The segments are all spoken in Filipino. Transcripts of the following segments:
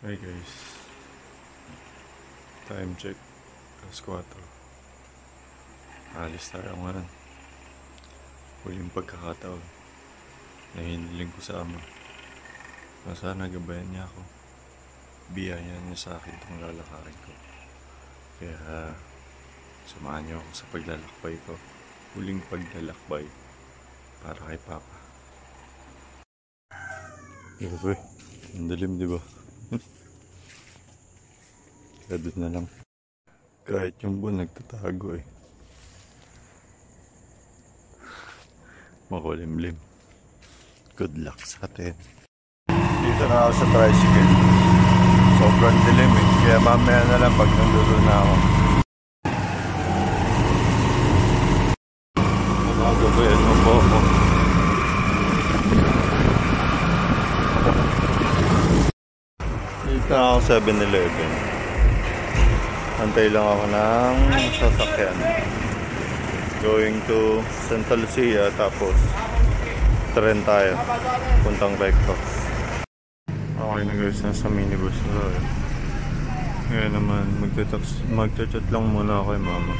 Hey guys, time check, alas 4. Alis tayo ngayon. Huling pagkakataon na hiniling ko sa ama na sana gabayan niya ako. Biyaya niya sa akin itong lalakarin ko. Kaya samahan niyo ako sa paglalakbay ko. Huling paglalakbay para kay Papa. Grabe, ang dilim diba? Kaya doon na lang. Kahit yung buwan nagtatago eh. Makulimlim. Good luck sa atin. Dito na ako sa tricycle. Sobrang dilim eh. Kaya mamaya na lang pag nandulo na ako. Magagabayan mo po ako. Dito na ako sa 7-Eleven. Antay lang ako ng sasakyan. Going to Santa Lucia, tapos tren tayo puntang Recto. Okay na guys, nasa minibus na. Ngayon naman magchat lang muna ako kay mama.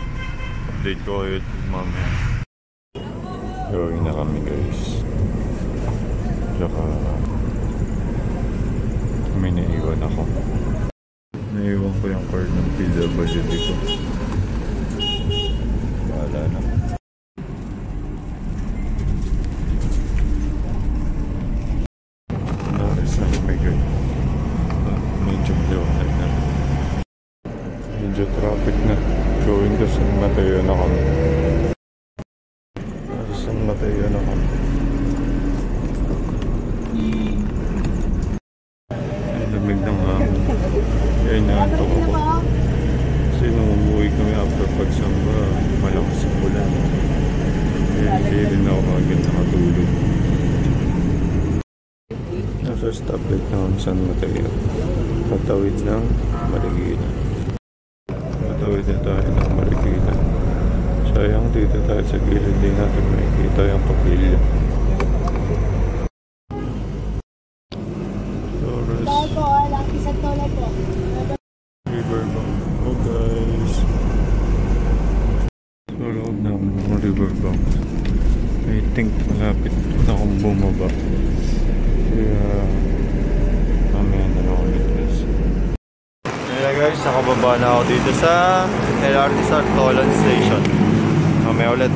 Update ko kayo mamaya. Going na kami guys. Tsaka may naiwan ako. Naiwan ko yung card ng PWD ko. Bahala na. Naris na kami guys. Medyo liwanag na. Medyo traffic na. Going to San Mateo na kami. Nasa San Mateo na kami. Ay, lamig ng hangin. Kaya inaantok ako. Kasi nung umuwi kami after pagsamba, malakas ang ulan. Kaya hindi rin ako agad nakatulog. Nasa stoplight na kami San Mateo. Patawid ng Marikina. Patawid na tayo ng Marikina. Sayang dito tayo sa gilid, hindi natin makikita yung kapilya. Riverbank. Oh guys. Sa loob ng riverbank. I think malapit na akong bumaba. Kaya mamaya na lang ulit guys. Kaya guys, nakababa na ako dito sa LRT Sartolan Station. Mamaya ulit.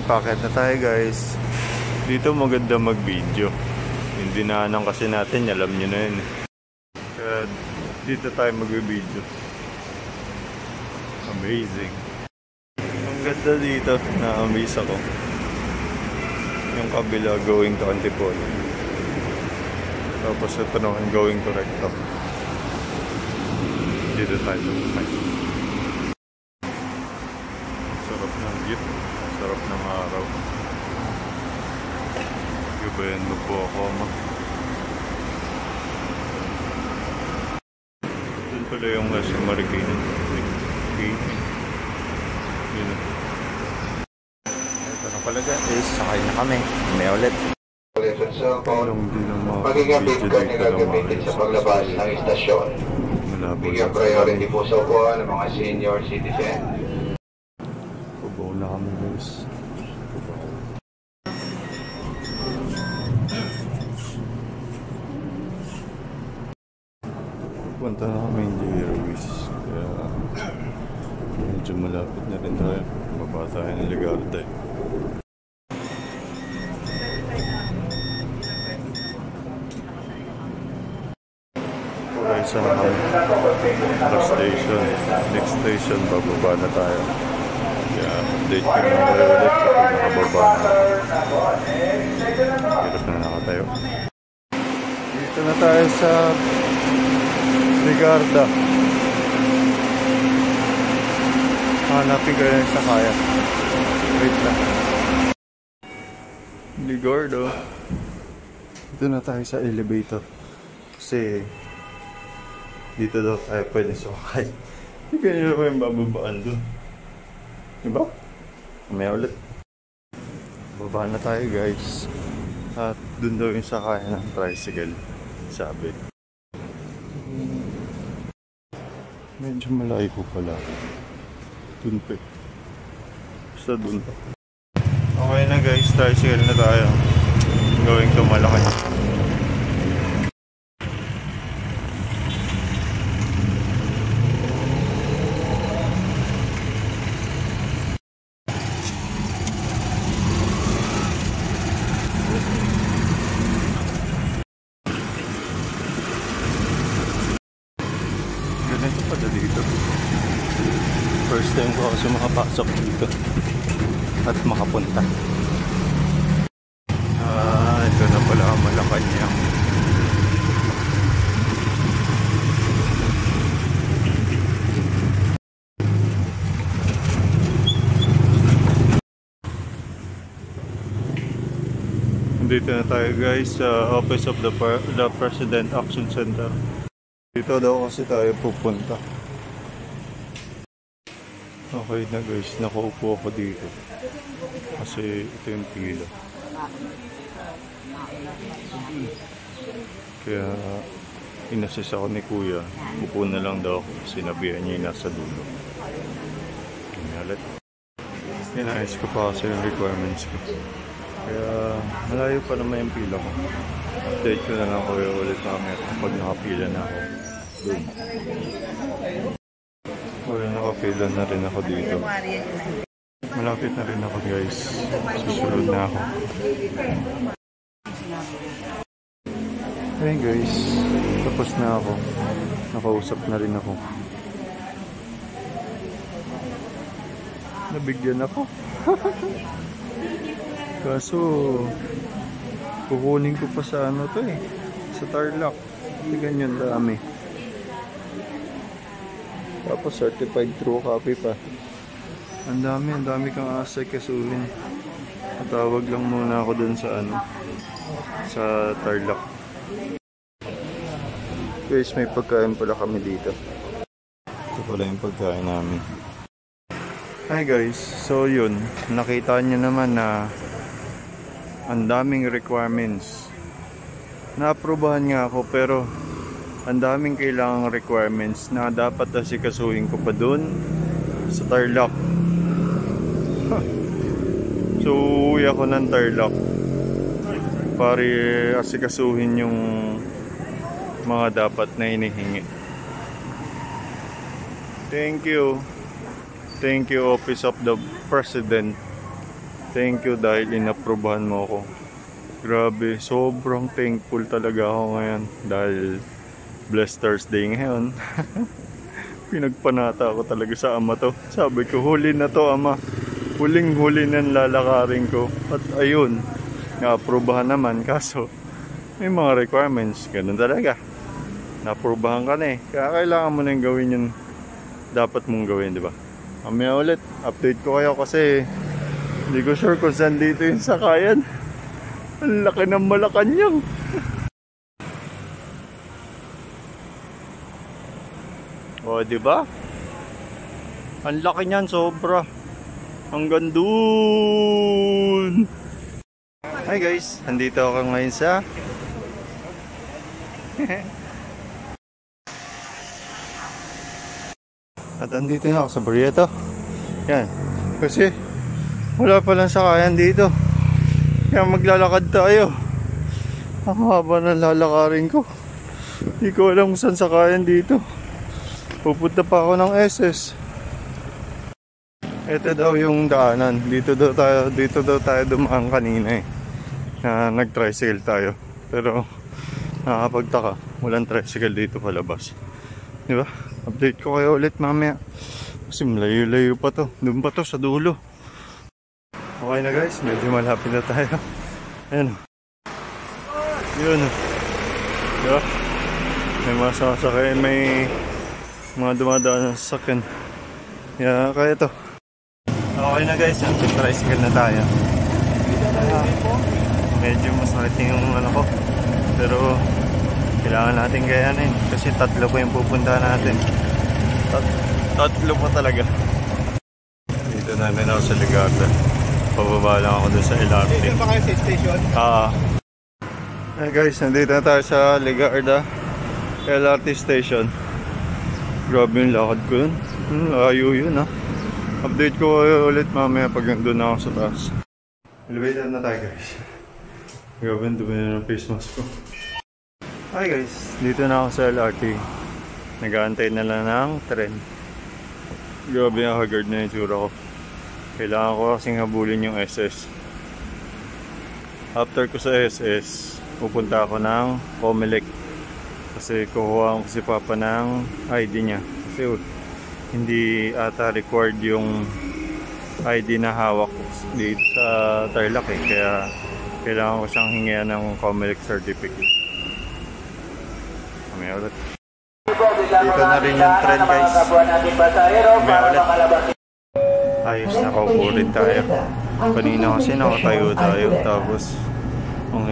Packet na tayo guys. Dito maganda mag-video. Yung dinaanan kasi natin, alam nyo na yun. Kaya dito tayo mag-video. Amazing. Ang ganda dito, na-amaze ako. Yung kabila going to Antipolo. Tapos ito naman going to Recto. Dito tayo lumipay. Sarap ng view. Sarap ng araw. Gabayan mo po ako ma. Doon pala yung nasa Marikina. Ito na pala guys, sakay na kami. May ulit. Magigapit ka na gagamitin sa paglabas ng istasyon. Bigyan priority po sa upuan ng mga senior citizen. Pubaw na kami guys. Punta na kami hindi Airways. Kaya medyo malapit na rin tayo. Baba tayo ng Ligarda. Isa na kami. Last station. Next station, bababa na tayo. Kaya update ko naman tayo ulit kapag nakababa na. Hirap na nakatayo. Dito na tayo sa Ligarda. Hanapin ko yung sakaya. Wait lang. Ligarda. Dito na tayo sa elevator. Kasi dito daw tayo pwede sumakay. Hindi ganyan naman yung bababaan doon. Diba? May ulit. Baba na tayo guys. At dun daw yung sakaya ng tricycle. Sabi. Medyo malayo po pala. Dun pa. Basta dun pa. Okay na guys, tricycle na tayo. Going to Malacanang. Ganito pala dito. First time ko kasi makapasok dito at makapunta. Ito na pala ang Malacanang. Dito na tayo guys sa Office of the President Action Center. Dito daw kasi tayo pupunta. Okay na guys, nakaupo ako dito. Kasi ito yung pila. Kaya inassist ako ni Kuya. Upo na lang daw ako. Sinabihan niya yung nasa dulo. Kinalit. Inayos ko pa kasi yung requirements ko. Kaya malayo pa naman yung pila ko. Update ko na lang Kuya ulit mamaya kapag nakapila na ako. Doon. Kaya nakapila na rin ako dito. Malapit na rin ako guys. Susunod na ako. Hey guys, tapos na ako. Nakausap na rin ako. Nabigyan ako. Kaso kukunin ko pa sa ano to eh, sa Tarlac. Hindi ganyan dami. Tapos certified true copy pa. Ang dami kang asikasuhin. Tatawag lang muna ako dun sa ano, sa Tarlac. Guys, may pagkain pala kami dito. Ito pala yung pagkain namin. Hi guys, so yun, nakita nyo naman na ang daming requirements. Naaprubahan nga ako pero ang daming kailangang requirements na dapat asikasuhin ko pa dun sa Tarlac. So uwi ako ng Tarlac para asikasuhin yung mga dapat na hinihingi. Thank you Office of the President. Thank you dahil inaprubahan mo ako. Grabe, sobrang thankful talaga ako ngayon dahil Blessed Thursday ngayon. Pinagpanata ako talaga sa ama to. Sabi ko, huli na to ama. Huling-huli na lalakarin ko. At ayun, naaprubahan naman kaso may mga requirements. Ganun talaga. Naaprubahan ka na eh. Kaya kailangan mo na yung gawin yung dapat mong gawin, di ba? Mamaya ulit, update ko kayo kasi hindi ko sure kung saan dito yung sakayan. Ang laki ng Malacanang. O, di ba? Ang laki niyan, sobra. Hanggang doon. Hi guys, andito ako ngayon sa at andito na ako sa Barrieto. Yan. Kasi wala palang sakayan dito. Kaya maglalakad tayo. Ang haba ng lalakarin ko. Hindi ko alam kung saan sakayan dito. Pupunta pa ako ng SS. Ito daw yung daanan. Dito daw tayo dumaan kanina eh. Na nag-tricycle tayo. Pero nakakapagtaka. Walang tricycle dito palabas. Diba? Update ko kayo ulit mamaya. Kasi malayo-layo pa to. Doon pa to sa dulo. Okay na guys. Medyo malapit na tayo. Ayan o. Yun o. Diba? May mga sasakyan. May mga dumadaan ng sasakyan. Kaya ito. Okay na guys. Tricycle na tayo. Medyo masakit yung ano ko. Pero kailangan natin gayanin kasi 3 po yung pupunta natin. 3 po talaga. Dito namin ako sa Ligarda. Pababa lang ako dun sa LRT. Dito ba kayo sa station? Hey guys, nandito na tayo sa Ligarda LRT station. Grabe yung lakad ko yun. Layo yun ha. Update ko kayo ulit mamaya pag nandun na ako sa taas. Elevator na tayo guys. Grabe yung dumi na ng face mask ko. Hi guys, dito na ako sa LRT. Nag-aantay na lang ng tren. Grabe yung haggard na yung tsura ko. Kailangan ko kasing habulin yung SS. After ko sa SS, pupunta ako ng Comelec. Kasi kukuha ko si Papa ng ID niya. Kasi hindi ata required yung ID na hawak ko dito sa Tarlac eh. Kaya kailangan ko siyang hingihan ng Comelec certificate. Kami ulit. Dito na rin yung tren guys. Kami ulit. Ayos, nakaupo rin tayo. Kanina kasi nakatayo tayo. Tapos ang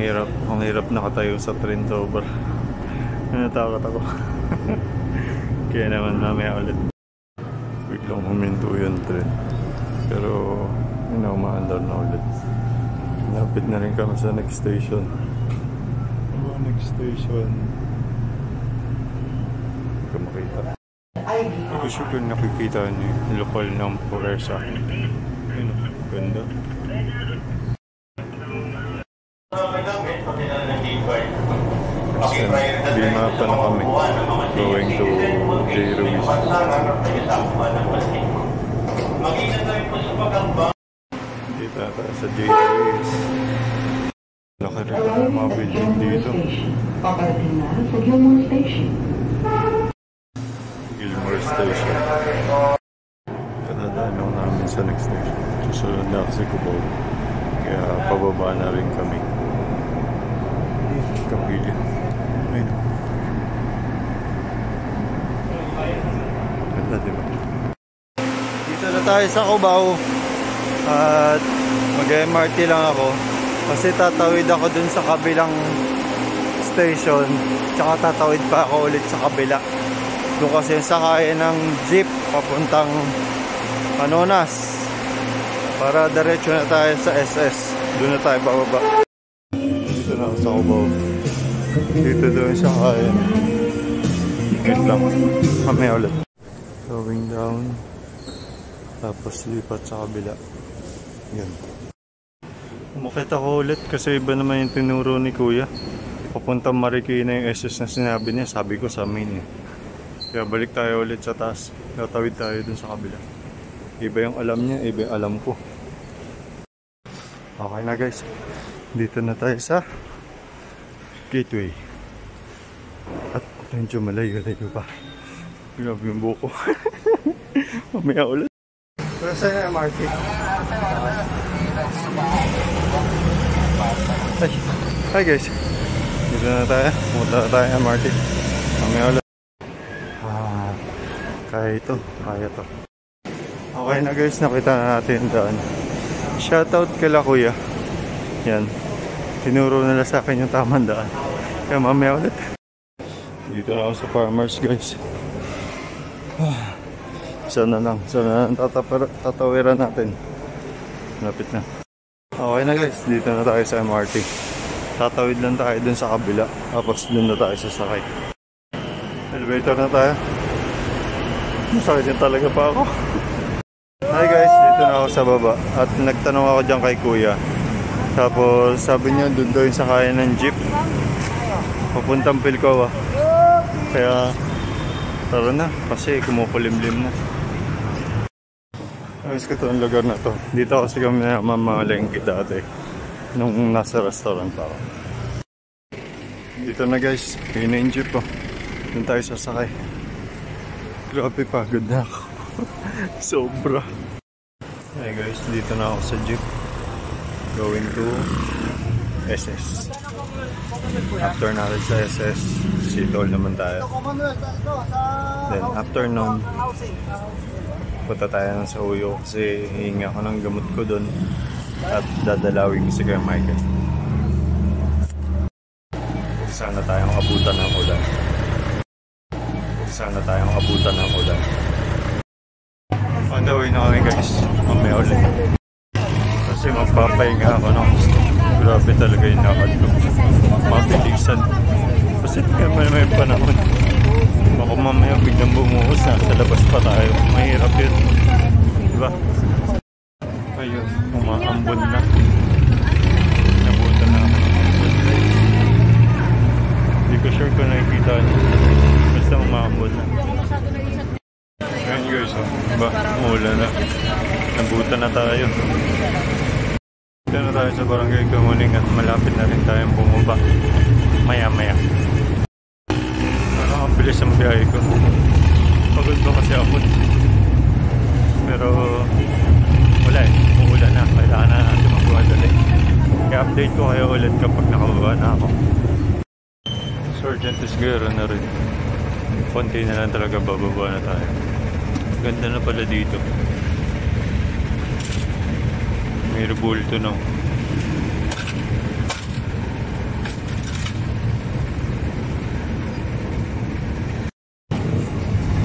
hirap nakatayo sa tren, sobra. Natakot ako. Kaya naman mamaya ulit. Biglang huminto yung tren. Pero umaandar na ulit. Napit na rin kami sa next station. Next station. Hindi ko makita. Hindi ko sure kung nakikita niyo yung lokal ng Puresa. Ayun, ganda. Binapa na kami. Going to J. Ruiz. Dito na tayo sa J. Ruiz. Laki rin ang mga building dito. Gilmore Station. Kadadaan lang namin sa next station. Susunod na kasi Cubao. Kaya pababa na rin kami. Kapili. Ayun. Ganda diba? Dito na tayo sa Cubao. At mag-MRT lang ako. Kasi tatawid ako dun sa kabilang station. Tsaka tatawid pa ako ulit sa kabila. Doon kasi sakayan ng jeep papuntang Manonas. Para diretso na tayo sa SS. Doon na tayo bababa. Dito na ako sa Cubao. Dito doon sakayan. Wait lang. Mamaya ulit. Going down. Tapos lipat sa kabila. Yan. Umakit ako ulit kasi iba naman yung tinuro ni Kuya. Papuntang Marikina yung SS na sinabi niya. Sabi ko sa main eh. Kaya balik tayo ulit sa taas. Tatawid tayo dun sa kabila. Iba yung alam niya, iba yung alam ko. Okay na guys. Dito na tayo sa Gateway. At medyo malayo-layo pa. Grabe yung buko. Mamaya ulit. Pero saan na MRT? Hi guys. Dito na tayo. Pumunta na tayo MRT. Mamaya ulit. Kaya ito. Kaya to. Okay na guys. Nakita na natin yung daan. Shoutout kala Kuya. Yan. Tinuro nila sa akin yung tamang daan. Kaya mamaya ulit. Dito na ako sa Farmers guys. Sana lang tatawiran natin. Lapit na. Okay na guys, dito na tayo sa MRT. Tatawid lang tayo dun sa kabila. Tapos dun na tayo sasakay. Elevator na tayo. Masakit din talaga pa ako. Hi guys, dito na ako sa baba. At nagtanong ako dyan kay Kuya. Tapos sabi niya dun daw yung sakayan ng jeep. Papuntang Pilcoa. Kaya tara na, kasi kumukulimlim na. Ayos ko ito ang lugar na to. Dito kasi kami na mamalengke dati nung nasa restaurant pa ako. Dito na guys, yun na yung jeep po. Doon tayo sasakay. Grabe, pagod na ako. Sobra. Hey guys, dito na ako sa jeep. Going to SS. After natin sa SS, Sitol naman tayo. Then after nun, punta tayo sa Uyo kasi hihingi ako ng gamot ko doon at dadalawin ko si Kuya Michael. Sana tayong abutan ng ulan. Sana tayong abutan ng ulan. On the way na kami guys, mamaya ulit. Kasi magpapahinga ako ng gusto. Grabe talaga yung lakad ko. Mabilisan. Kasi tingnan mo naman yung panahon. Baka mamaya biglang bumuhos na, sa labas pa tayo. Mahirap yun. Diba? Ayun, umaambon na. Nabutan na ako. Hindi ko sure kung nakikita nyo. Basta umaambon na. Ayan guys, oh. Diba? Umulan na. Nabutan na tayo. Dito na tayo sa Barangay Kamuning at malapit na rin tayong bumaba. Maya-maya. Ang bilis ang biyahe ko. Pagod ba kasi ako. Pero wala eh. Umulan na. Kailangan na natin magwadali. I-update ko kayo ulit kapag nakababa na ako. Sergeant Isguera na rin. Konti na lang talaga bababa na tayo. Ganda na pala dito. May rebulto no.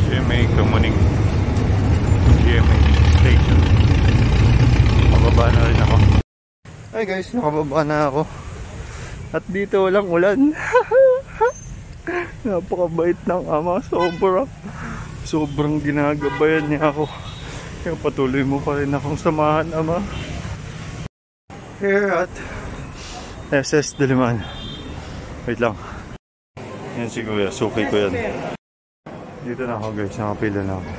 GMA Kamuning GMA Station. Nakababa na rin ako. Hi guys, nakababa na ako. At dito walang ulan. Napakabait ng ama. Sobrang ginagabayan niya ako. Kaya patuloy mo pa rin akong samahan, ama. Here at SS Diliman. Wait lang. Yan si Kuya, suki ko yan. Dito na ako guys, nakapila na ako.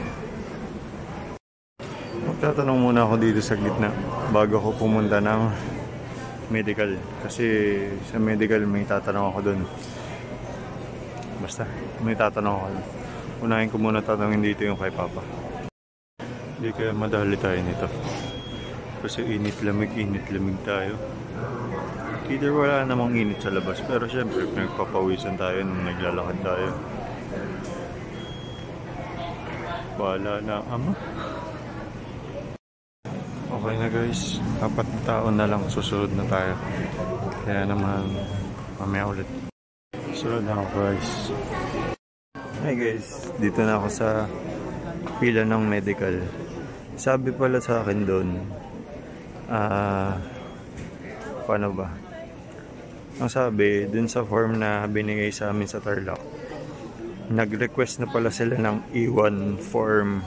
Magtatanong muna ako dito sa gitna bago ako pumunta ng medical. Kasi sa medical may tatanong ako dun. Basta, may tatanong ako dun. Unahin ko muna tatanungin dito yung kay Papa. Hindi kaya madali tayo nito. Kasi init-lamig tayo. Either wala namang init sa labas. Pero syempre, nagpapawisan tayo nung naglalakad tayo. Bahala na ama. Okay na guys. 4 taon na lang susunod na tayo. Kaya naman, mamaya ulit. Sunod na ako guys. Hi guys. Dito na ako sa pila ng medical. Sabi pala sa akin doon, paano ba? Ang sabi, dun sa form na binigay sa amin sa Tarlac, nag-request na pala sila ng E1 form.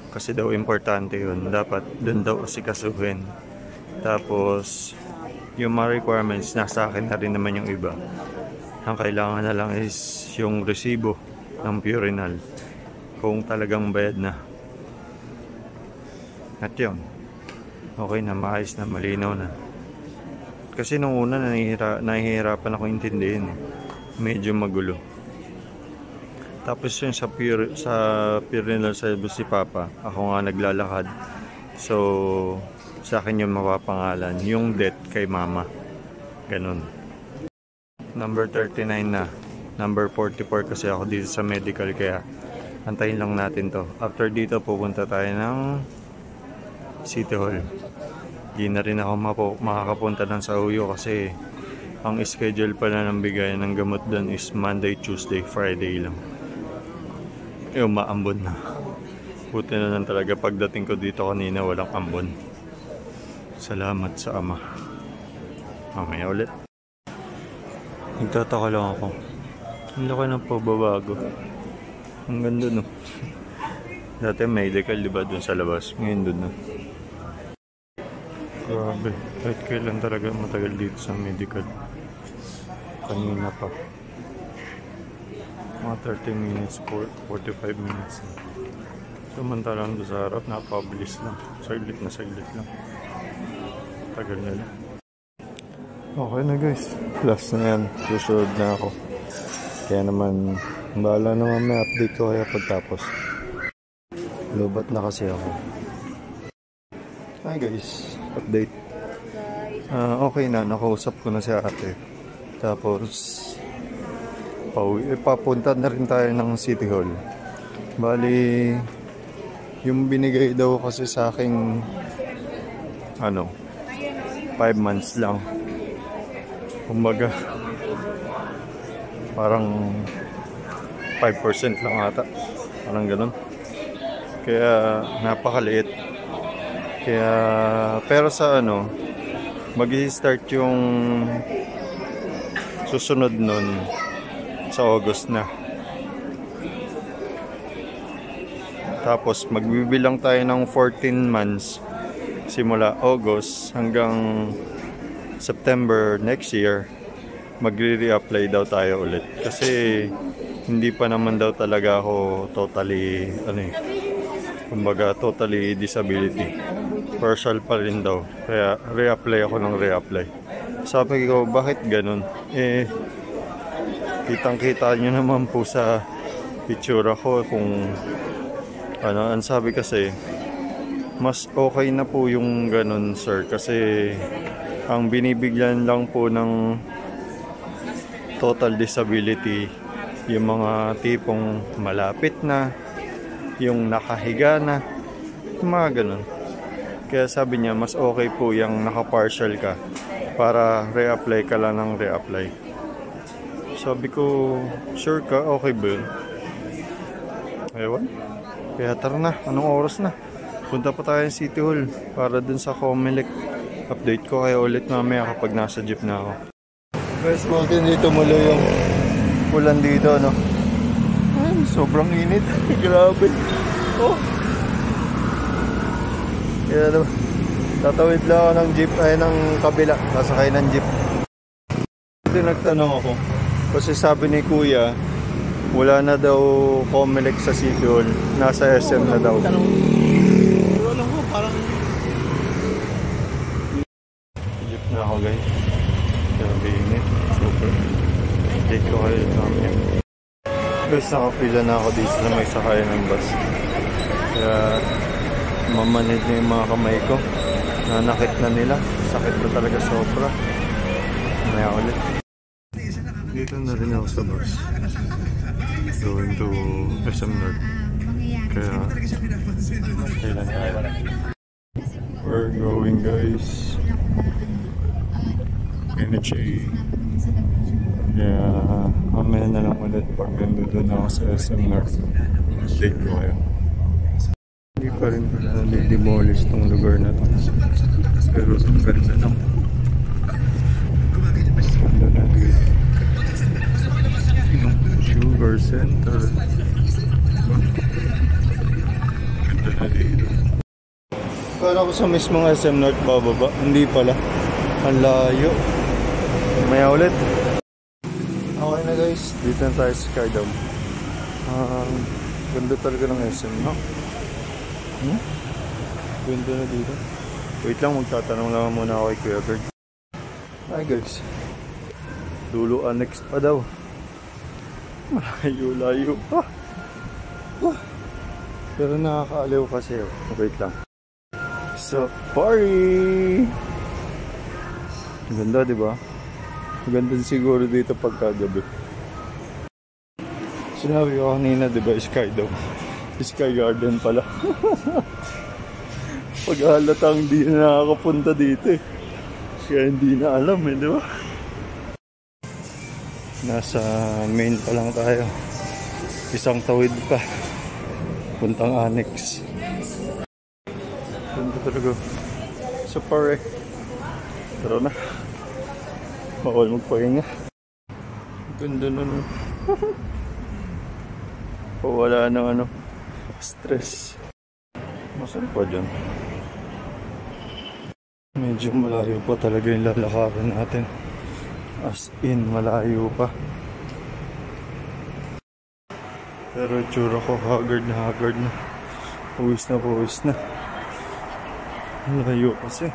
Kasi daw importante yun. Dapat dun daw asikasuhin. Tapos, yung mga requirements, nasa akin na rin naman yung iba. Ang kailangan na lang is yung resibo ng Purinal. Kung talagang bayad na. At yun. Okay na, maayos na, malinaw na. Kasi nung una nahihirapan ako intindihin. Medyo magulo. Tapos yun sa Purinal sa si Papa, ako nga naglalakad. So, sa akin yung mapapangalan. Yung death kay Mama. Ganun. Number 39 na. Number 44 kasi ako dito sa medical, kaya antayin lang natin to. After dito, pupunta tayo ng City Hall. Di na rin ako makakapunta ng sa Uyo kasi ang schedule pala ng bigay ng gamot doon is Monday, Tuesday, Friday lang. Umaambon na. Buti na lang talaga pagdating ko dito kanina walang ambon. Salamat sa Ama. Mamaya ulit. Nagtataka lang ako. Ang laki ng pagbabago. Ang ganda no. Dati medical diba dun sa labas. Ngayon dun na. Grabe. Kahit kailan talaga matagal dito sa medical. Kanina pa. Mga 30 minutes, 45 minutes. Samantalang doon sa harap, napabilis lang. Saglit lang. Tagal na lang. Okay na guys. Last na yan. Susunod na ako. Kaya naman, bahala naman may update ko kaya pagtapos. Lubat na kasi ako. Hi guys. Update. Okay na. Nakausap ko na si ate. Tapos, papunta na rin tayo ng City Hall. Bali, yung binigay daw kasi sa aking 5 months lang. Kumbaga, parang 5% lang ata. Parang ganun. Kaya napakaliit. Kaya, pero sa mag-i-start yung susunod nun sa August na. Tapos magbibilang tayo ng 14 months simula August hanggang September next year. Magre-reapply daw tayo ulit. Kasi hindi pa naman daw talaga ako totally, kumbaga totally disability. Partial pa rin daw. Kaya reapply ako ng reapply. Sabi ko, bakit ganun? Kitang-kita nyo naman po sa itsura ko kung ang sabi kasi, mas okay na po yung ganun, sir. Kasi ang binibigyan lang po ng total disability yung mga tipong malapit na, yung nakahiga na, yung mga ganun. Kaya sabi niya, mas okay po yung naka-partial ka para reapply ka lang ng reapply. Sabi ko, sure ka? Okay ba yun? Ewan. Kaya tara na, anong oras na? Punta pa tayo sa City Hall para dun sa Comelec. Update ko kayo ulit mamaya kapag nasa jeep na ako. Guys, bakit dito mula yung ulan dito, no? Ay, sobrang init. Grabe. Oh. Kaya naman, tatawid lang ako ng jeep, ng kabila. Sasakay ng jeep. Kasi nagtanong ako. Kasi sabi ni Kuya, wala na daw Comelec sa City Hall. Nasa SM na daw. Alam ko, parang Jeep na ako, guys. Grabe init. Super. Take ko kayo mamaya. Guys, nakapila na ako dito na may sakayan ng bus. Kaya mamanid na yung mga kamay ko. Nanakit na nila. Sakit na talaga sobra. Mamaya ulit. Dito na rin ako sa bus. Going to SM North. Kaya kailan tayo. We're going, guys. NHA. Kaya mamaya na lang ulit pag nandun ako sa SM North. Update ko kayo. Hindi pa rin pala na-demolish tong lugar na to. Pero ang ganda na. Ganda na dito. Sugar Center. Ganda na dito. Kala ko sa mismong SM North bababa. Hindi pala. Ang layo. Maya ulit. Okay na, guys. Dito na tayo sa Skydome. Ganda talaga ng SM, no? Ganda na dito. Wait lang, magtatanong lang muna ako kay Kuya Bird. Hi, guys. Dulo annex pa daw. Malayo-layo pa. Pero nakakaaliw kasi. Wait lang. Safari! Ganda, di ba? Ganda siguro dito pagkagabi. Sinabi ko kanina, di ba, Skydome? Sky Garden pala. Paghalatang hindi na nakakapunta dito eh. Kaya hindi na alam eh, di ba? Nasa main pa lang tayo. Isang tawid pa. Puntang annex. Ganda talaga. Safari. Tara na. Bawal magpahinga. Ganda na no. Wala ng stress. Masarap pa dyan. Medyo malayo pa talaga yung lalakaran natin. As in, malayo pa. Pero itsura ko, haggard na. Puwis na. Malayo kasi.